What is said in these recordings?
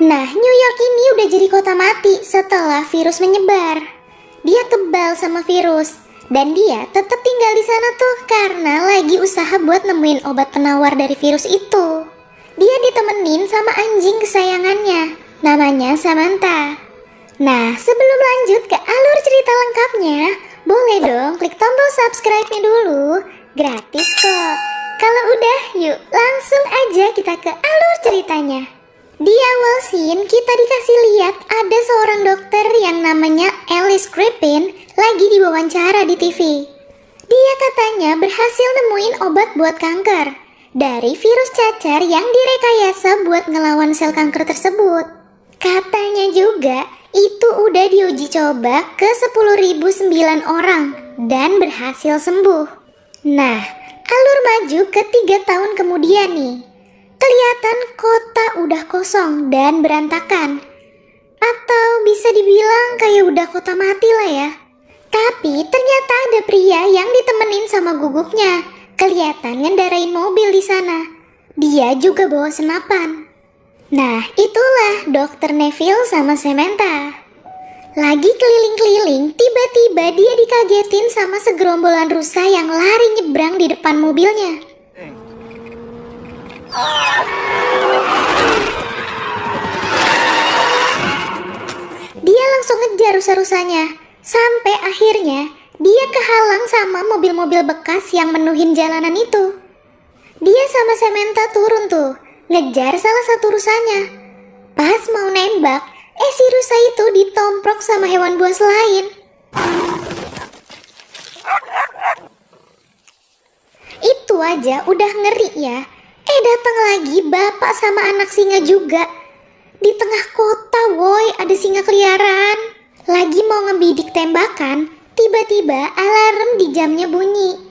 Nah, New York ini udah jadi kota mati setelah virus menyebar. Dia kebal sama virus, dan dia tetap tinggal di sana tuh karena lagi usaha buat nemuin obat penawar dari virus itu. Dia ditemenin sama anjing kesayangannya, namanya Samantha. Nah, sebelum lanjut ke alur cerita lengkapnya, boleh dong klik tombol subscribe-nya dulu, gratis kok. Kalau udah, yuk langsung aja kita ke alur ceritanya. Di awal scene kita dikasih lihat ada seorang dokter yang namanya Alice Crippen lagi diwawancara di TV. Dia katanya berhasil nemuin obat buat kanker dari virus cacar yang direkayasa buat ngelawan sel kanker tersebut. Katanya juga itu udah diuji coba ke 10.009 orang dan berhasil sembuh. Nah, alur maju ke 3 tahun kemudian nih. Kelihatan kota udah kosong dan berantakan. Atau bisa dibilang kayak udah kota mati lah ya. Tapi ternyata ada pria yang ditemenin sama guguknya. Kelihatan ngendarain mobil di sana. Dia juga bawa senapan. Nah, itulah Dr. Neville sama Samantha. Lagi keliling-keliling, tiba-tiba dia dikagetin sama segerombolan rusa yang lari nyebrang di depan mobilnya. Dia langsung ngejar rusa-rusanya, sampai akhirnya dia kehalang sama mobil-mobil bekas yang menuhin jalanan itu. Dia sama Samantha turun tuh, ngejar salah satu rusanya. Pas mau nembak, si rusa itu ditomprok sama hewan buas lain. Itu aja udah ngeri ya. Datang lagi bapak sama anak singa juga. Di tengah kota woi, ada singa keliaran. Lagi mau ngebidik tembakan, tiba-tiba alarm di jamnya bunyi.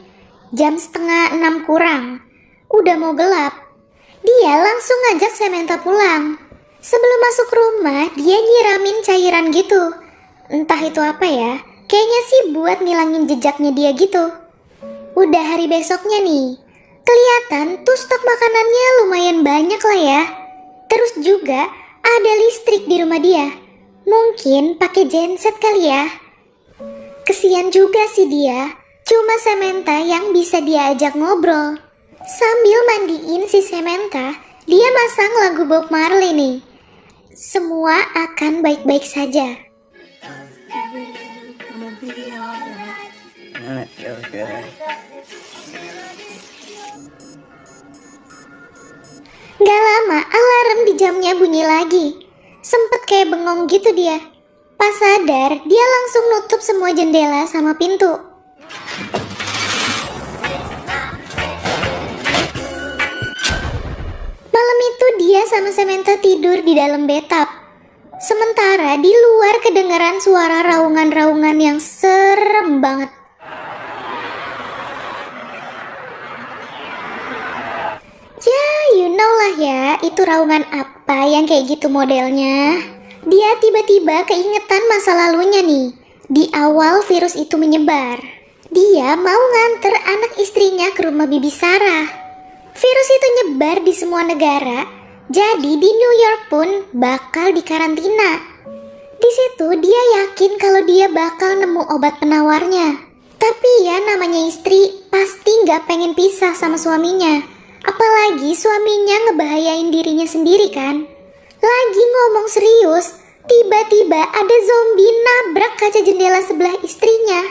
Jam 5:30 kurang. Udah mau gelap. Dia langsung ngajak Samantha pulang. Sebelum masuk rumah, dia nyiramin cairan gitu. Entah itu apa ya, kayaknya sih buat ngilangin jejaknya dia gitu. Udah hari besoknya nih, kelihatan tuh stok makanannya lumayan banyak lah ya. Terus juga ada listrik di rumah dia. Mungkin pakai genset kali ya. Kesian juga sih dia, cuma Samantha yang bisa dia ajak ngobrol. Sambil mandiin si Samantha, dia masang lagu Bob Marley nih. Semua akan baik-baik saja. Gak lama alarm di jamnya bunyi lagi. Sempet kayak bengong gitu dia. Pas sadar, dia langsung nutup semua jendela sama pintu. Malam itu dia sama Samantha tidur di dalam bathtub. Sementara di luar kedengaran suara raungan-raungan yang serem banget. Ya, you know lah ya, itu raungan apa yang kayak gitu modelnya. Dia tiba-tiba keingetan masa lalunya nih. Di awal virus itu menyebar, dia mau nganter anak istrinya ke rumah Bibi Sarah. Virus itu nyebar di semua negara, jadi di New York pun bakal dikarantina. Di situ dia yakin kalau dia bakal nemu obat penawarnya. Tapi ya namanya istri pasti nggak pengen pisah sama suaminya. Apalagi suaminya ngebahayain dirinya sendiri kan. Lagi ngomong serius, tiba-tiba ada zombie nabrak kaca jendela sebelah istrinya.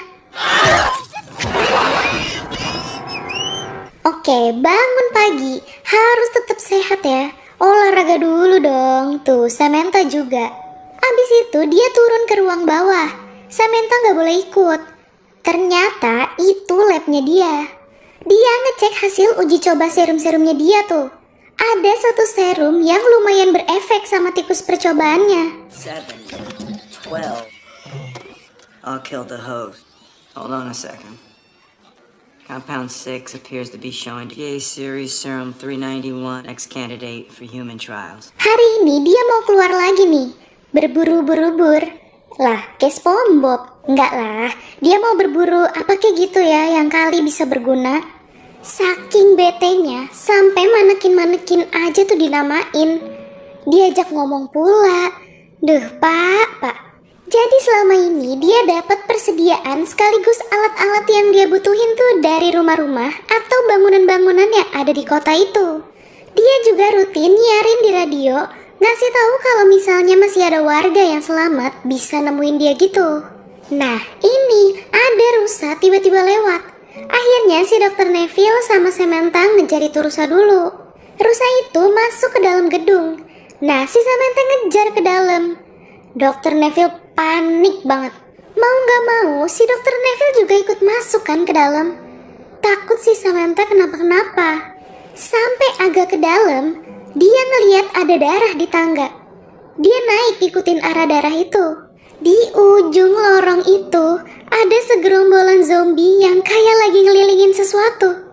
Oke, bangun pagi, harus tetap sehat ya. Olahraga dulu dong, tuh Samantha juga. Abis itu dia turun ke ruang bawah. Samantha gak boleh ikut. Ternyata itu labnya dia. Dia ngecek hasil uji coba serum-serumnya dia tuh. Ada satu serum yang lumayan berefek sama tikus percobaannya. 7, 12. I'll kill the host. Hold on a second. Compound 6 appears to be showing DA series serum 391 ex-candidate for human trials. Hari ini dia mau keluar lagi nih. Berburu-buru-bur. Lah, kayak SpongeBob. Enggak lah, dia mau berburu apa kayak gitu ya yang kali bisa berguna. Saking betenya, sampai manekin-manekin aja tuh dinamain. Diajak ngomong pula. Duh, Pak. Jadi selama ini dia dapat persediaan sekaligus alat-alat yang dia butuhin tuh dari rumah-rumah atau bangunan-bangunan yang ada di kota itu. Dia juga rutin nyiarin di radio, ngasih tahu kalau misalnya masih ada warga yang selamat bisa nemuin dia gitu. Nah, ini ada rusa tiba-tiba lewat. Akhirnya si Dr. Neville sama Samantha ngejar itu rusa dulu. Rusa itu masuk ke dalam gedung. Nah, si Samantha ngejar ke dalam. Dr. Neville panik banget. Mau gak mau, si Dr. Neville juga ikut masuk kan ke dalam. Takut si Samantha kenapa-kenapa. Sampai agak ke dalam, dia ngeliat ada darah di tangga. Dia naik ikutin arah darah itu. Di ujung lorong itu, ada segerombolan zombie yang kayak lagi ngelilingin sesuatu.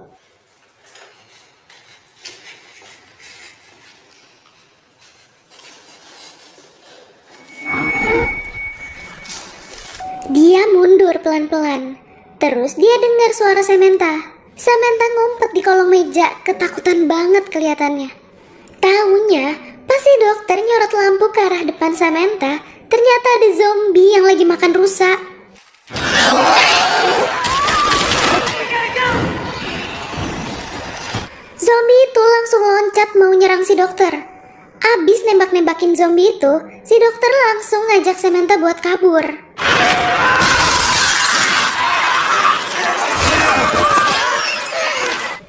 Dia mundur pelan-pelan. Terus dia dengar suara Samantha. Samantha ngumpet di kolong meja, ketakutan banget kelihatannya. Taunya, pas si dokter nyorot lampu ke arah depan Samantha, ternyata ada zombie yang lagi makan rusa. Zombie itu langsung loncat mau nyerang si dokter. Abis nembak-nembakin zombie itu, si dokter langsung ngajak Samantha buat kabur.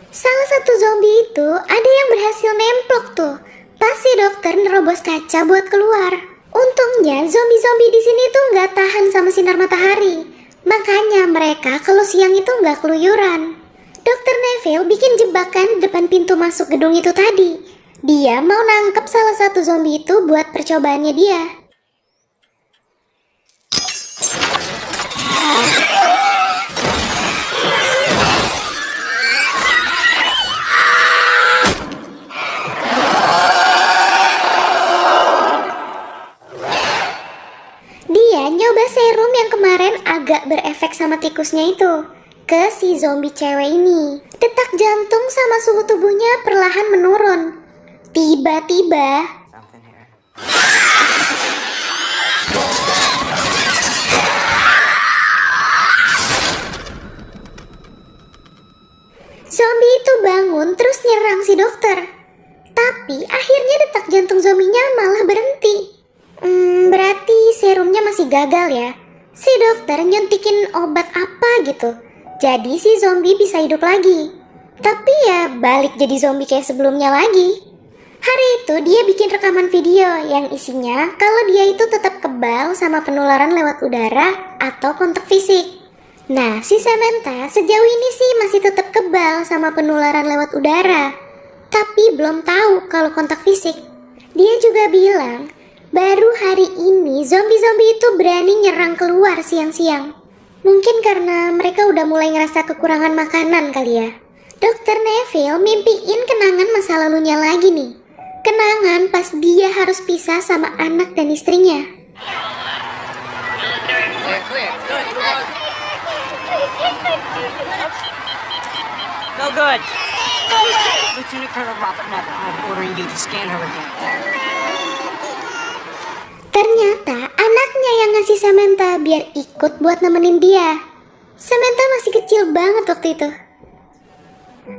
Salah satu zombie itu ada yang berhasil nemplok tuh. Pas si dokter nerobos kaca buat keluar. Untungnya zombie-zombie di sini tuh nggak tahan sama sinar matahari. Makanya mereka kalau siang itu nggak keluyuran. Dr. Neville bikin jebakan di depan pintu masuk gedung itu tadi. Dia mau nangkep salah satu zombie itu buat percobaannya dia. Dia nyoba serum yang kemarin agak berefek sama tikusnya itu ke si zombie cewek ini. Detak jantung sama suhu tubuhnya perlahan menurun. Tiba-tiba zombie itu bangun terus nyerang si dokter. Tapi akhirnya detak jantung zombinya malah berhenti. Berarti serumnya masih gagal ya. Si dokter nyuntikin obat apa gitu. Jadi si zombie bisa hidup lagi. Tapi ya balik jadi zombie kayak sebelumnya lagi. Hari itu dia bikin rekaman video yang isinya kalau dia itu tetap kebal sama penularan lewat udara atau kontak fisik. Nah, si Samantha sejauh ini sih masih tetap kebal sama penularan lewat udara. Tapi belum tahu kalau kontak fisik. Dia juga bilang, baru hari ini zombie-zombie itu berani nyerang keluar siang-siang. Mungkin karena mereka udah mulai ngerasa kekurangan makanan kali ya. Dr. Neville mimpiin kenangan masa lalunya lagi nih. Kenangan pas dia harus pisah sama anak dan istrinya. No good. Lieutenant Colonel Robert Neville, I'm ordering you to scan her again. Ternyata anaknya yang ngasih Samantha biar ikut buat nemenin dia. Samantha masih kecil banget waktu itu.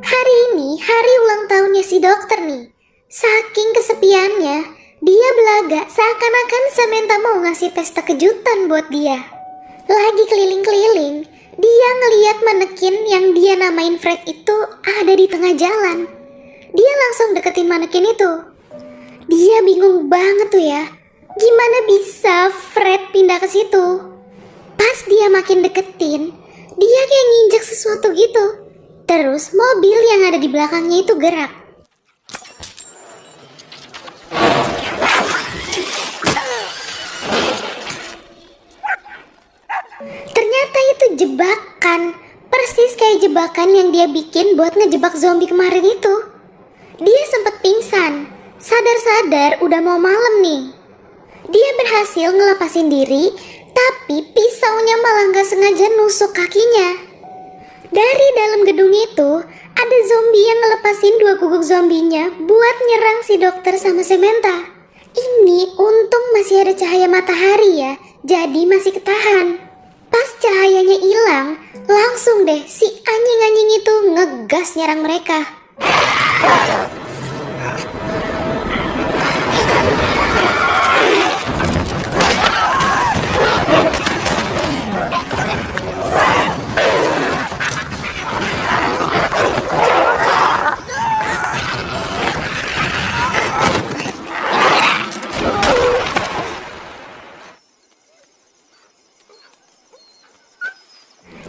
Hari ini hari ulang tahunnya si dokter nih. Saking kesepiannya, dia belaga seakan-akan Samantha mau ngasih pesta kejutan buat dia. Lagi keliling-keliling, dia ngeliat manekin yang dia namain Fred itu ada di tengah jalan. Dia langsung deketin manekin itu. Dia bingung banget tuh ya, gimana bisa Fred pindah ke situ. Pas dia makin deketin, dia kayak nginjek sesuatu gitu. Terus mobil yang ada di belakangnya itu gerak. Ternyata itu jebakan, persis kayak jebakan yang dia bikin buat ngejebak zombie kemarin itu. Dia sempet pingsan, sadar-sadar udah mau malam nih. Dia berhasil ngelepasin diri, tapi pisaunya malah gak sengaja nusuk kakinya. Dari dalam gedung itu, ada zombie yang ngelepasin 2 guguk zombinya buat nyerang si dokter sama Samantha. Ini untung masih ada cahaya matahari ya, jadi masih ketahan. Pas cahayanya hilang, langsung deh si anjing-anjing itu ngegas nyerang mereka.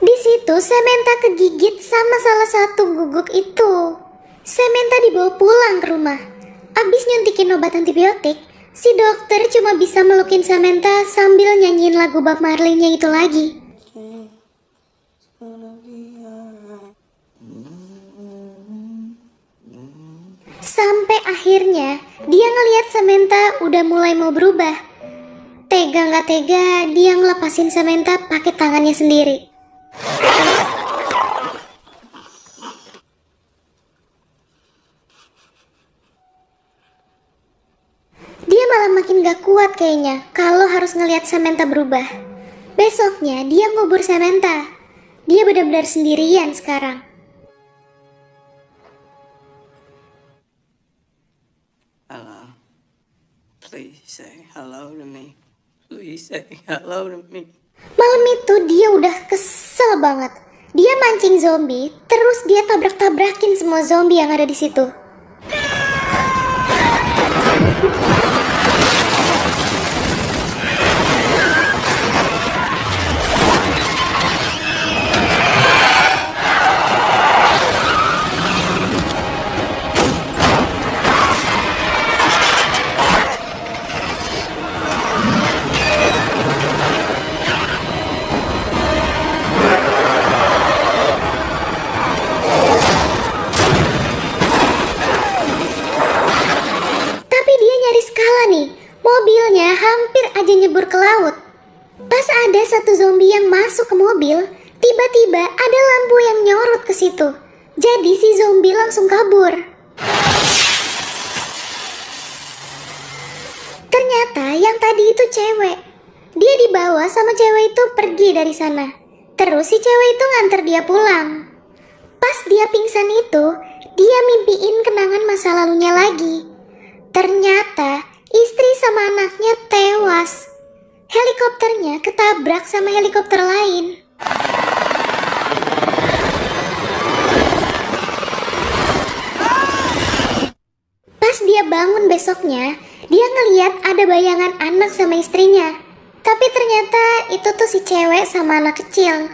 Di situ Samantha kegigit sama salah satu guguk itu. Samantha dibawa pulang ke rumah. Abis nyuntikin obat antibiotik, si dokter cuma bisa melukin Samantha sambil nyanyiin lagu Bob Marley-nya itu lagi. Sampai akhirnya dia ngelihat Samantha udah mulai mau berubah. Tega nggak tega, dia ngelepasin Samantha pakai tangannya sendiri. Dia malah makin gak kuat kayaknya kalau harus ngelihat Samantha berubah. Besoknya dia ngubur Samantha. Dia benar-benar sendirian sekarang. Hello. Please say hello to me. Please say hello to me. Malam itu dia udah kesel banget. Dia mancing zombie, terus dia tabrak-tabrakin semua zombie yang ada di situ. Mobilnya hampir aja nyebur ke laut. Pas ada satu zombie yang masuk ke mobil, tiba-tiba ada lampu yang nyorot ke situ. Jadi si zombie langsung kabur. Ternyata yang tadi itu cewek. Dia dibawa sama cewek itu pergi dari sana. Terus si cewek itu nganter dia pulang. Pas dia pingsan itu, dia mimpiin kenangan masa lalunya lagi. Ternyata istri sama anaknya tewas. Helikopternya ketabrak sama helikopter lain. Pas dia bangun besoknya, dia ngeliat ada bayangan anak sama istrinya. Tapi ternyata itu tuh si cewek sama anak kecil.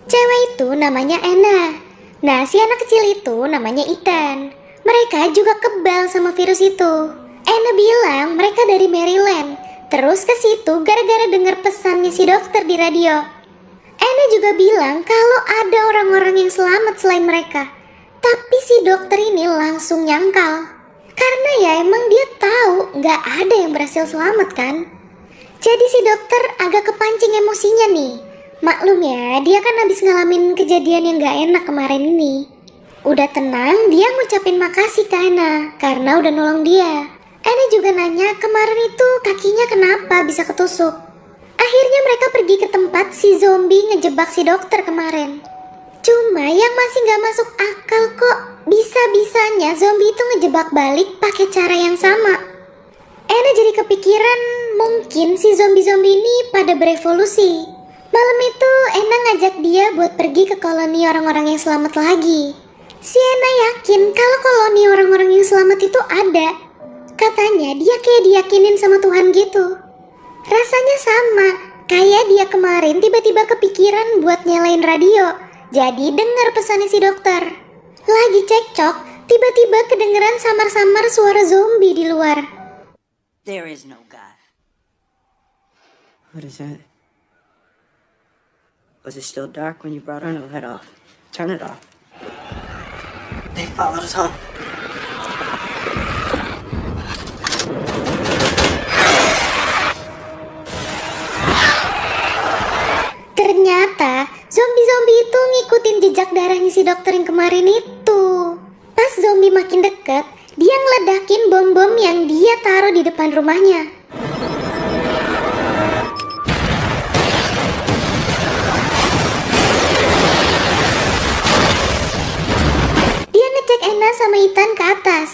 Cewek itu namanya Anna. Nah, si anak kecil itu namanya Ethan. Mereka juga kebal sama virus itu. Anna bilang mereka dari Maryland, terus ke situ gara-gara dengar pesannya si dokter di radio. Anna juga bilang kalau ada orang-orang yang selamat selain mereka. Tapi si dokter ini langsung nyangkal. Karena ya emang dia tahu nggak ada yang berhasil selamat kan. Jadi si dokter agak kepancing emosinya nih. Maklum ya, dia kan habis ngalamin kejadian yang nggak enak kemarin ini. Udah tenang, dia ngucapin makasih ke Anna karena udah nolong dia. Anna juga nanya kemarin itu kakinya kenapa bisa ketusuk. Akhirnya mereka pergi ke tempat si zombie ngejebak si dokter kemarin. Cuma yang masih gak masuk akal kok bisa-bisanya zombie itu ngejebak balik pakai cara yang sama. Anna jadi kepikiran mungkin si zombie-zombie ini pada berevolusi. Malam itu Anna ngajak dia buat pergi ke koloni orang-orang yang selamat lagi. Si Anna yakin kalau koloni orang-orang yang selamat itu ada. Katanya dia kayak diyakinin sama Tuhan gitu. Rasanya sama, kayak dia kemarin tiba-tiba kepikiran buat nyalain radio. Jadi dengar pesannya si dokter. Lagi cekcok, tiba-tiba kedengeran samar-samar suara zombie di luar. There is no God. What is that? Was it still dark when you brought our light off? Turn it off. They followed us home. Ternyata zombie-zombie itu ngikutin jejak darahnya si dokter yang kemarin itu. Pas zombie makin deket, Dia ngeledakin bom-bom yang dia taruh di depan rumahnya. Dia ngecek Anna sama Ethan ke atas.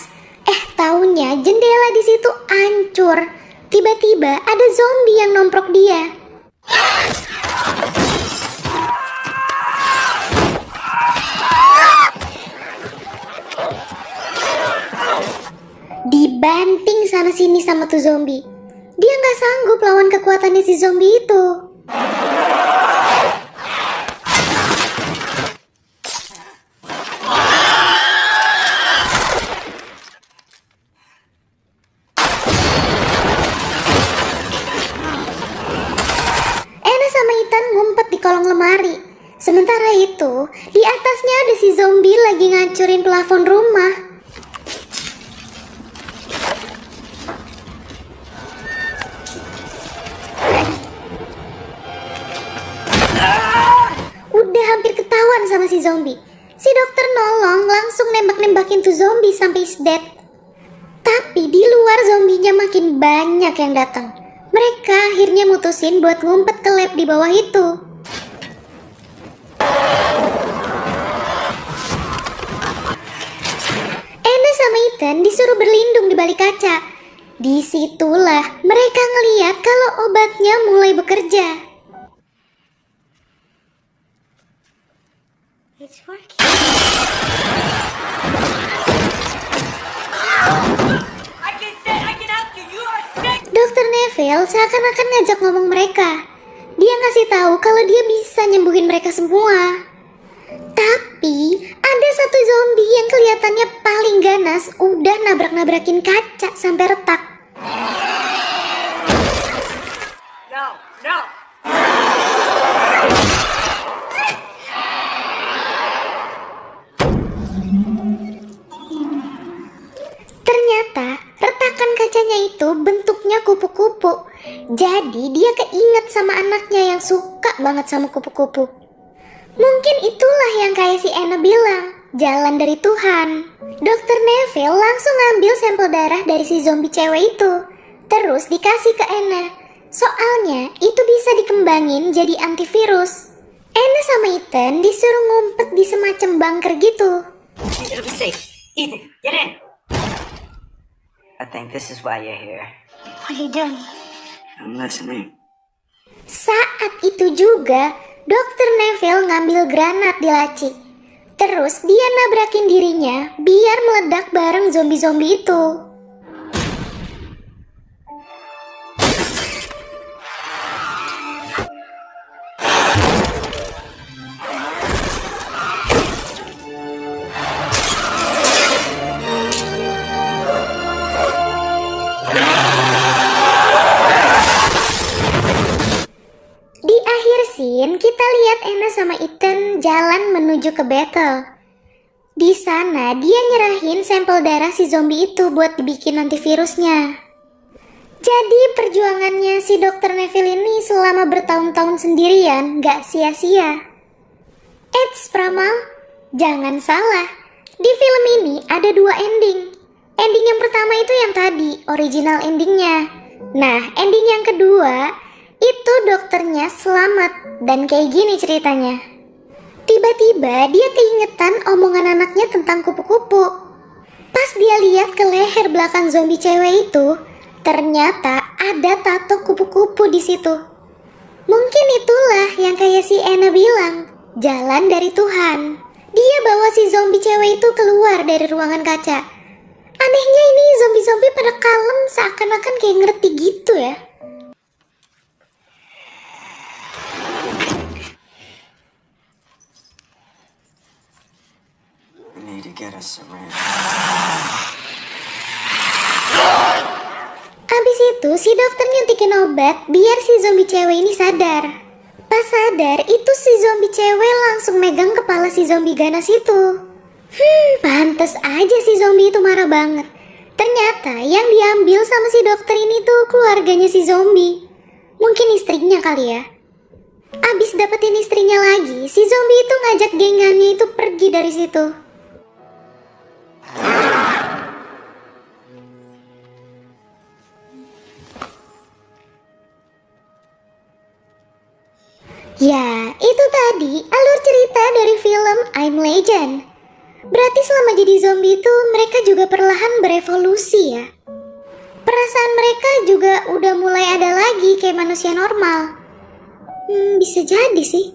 Taunya jendela di situ hancur. Tiba-tiba ada zombie yang nomprok dia. Dibanting sana sini sama tuh zombie. Dia nggak sanggup lawan kekuatannya si zombie itu. Anna sama Ethan ngumpet di kolong lemari. Sementara itu, di atasnya ada si zombie lagi ngancurin plafon rumah. Udah hampir ketahuan sama si zombie. Si dokter nolong langsung nembak-nembakin tuh zombie sampai is dead. Tapi di luar zombinya makin banyak yang datang. Mereka akhirnya mutusin buat ngumpet ke lab di bawah itu. Anna sama Ethan disuruh berlindung di balik kaca. Disitulah mereka ngeliat kalau obatnya mulai bekerja. It's working. Dokter Neville seakan-akan ngajak ngomong mereka. Dia ngasih tahu kalau dia bisa nyembuhin mereka semua. Tapi ada satu zombie yang kelihatannya paling ganas udah nabrak-nabrakin kaca sampai retak. No. Ternyata retakan kacanya itu bentuknya kupu-kupu. Jadi dia keinget sama anaknya yang suka banget sama kupu-kupu. Mungkin itulah yang kayak si Anna bilang, jalan dari Tuhan. Dokter Neville langsung ngambil sampel darah dari si zombie cewek itu. Terus dikasih ke Anna. Soalnya itu bisa dikembangin jadi antivirus. Anna sama Ethan disuruh ngumpet di semacam bunker gitu. It'll be safe. Ethan, get in. I think this is why you're here. What are you doing? I'm listening. Saat itu juga, Dokter Neville ngambil granat di laci. Terus dia nabrakin dirinya biar meledak bareng zombie-zombie itu. Di akhir scene, kita lihat Anna sama Ethan jalan menuju ke battle. Di sana, dia nyerahin sampel darah si zombie itu buat dibikin antivirusnya. Jadi perjuangannya si Dr. Neville ini selama bertahun-tahun sendirian gak sia-sia. Eits, Pramal, jangan salah. Di film ini ada 2 ending. Ending yang pertama itu yang tadi, original endingnya. Nah, ending yang kedua itu dokternya selamat dan kayak gini ceritanya. Tiba-tiba dia keingetan omongan anaknya tentang kupu-kupu. Pas dia lihat ke leher belakang zombie cewek itu, ternyata ada tato kupu-kupu di situ. Mungkin itulah yang kayak si Anna bilang, jalan dari Tuhan. Dia bawa si zombie cewek itu keluar dari ruangan kaca. Anehnya ini zombie-zombie pada kalem seakan-akan kayak ngerti gitu ya. Get a syringe. Abis itu si dokter nyuntikin obat biar si zombie cewek ini sadar. Pas sadar itu si zombie cewek langsung megang kepala si zombie ganas itu. Pantes aja si zombie itu marah banget. Ternyata yang diambil sama si dokter ini tuh keluarganya si zombie. Mungkin istrinya kali ya. Abis dapetin istrinya lagi, si zombie itu ngajak gengannya itu pergi dari situ. tadi alur cerita dari film I'm Legend. Berarti selama jadi zombie itu mereka juga perlahan berevolusi ya. Perasaan mereka juga udah mulai ada lagi kayak manusia normal. Bisa jadi sih.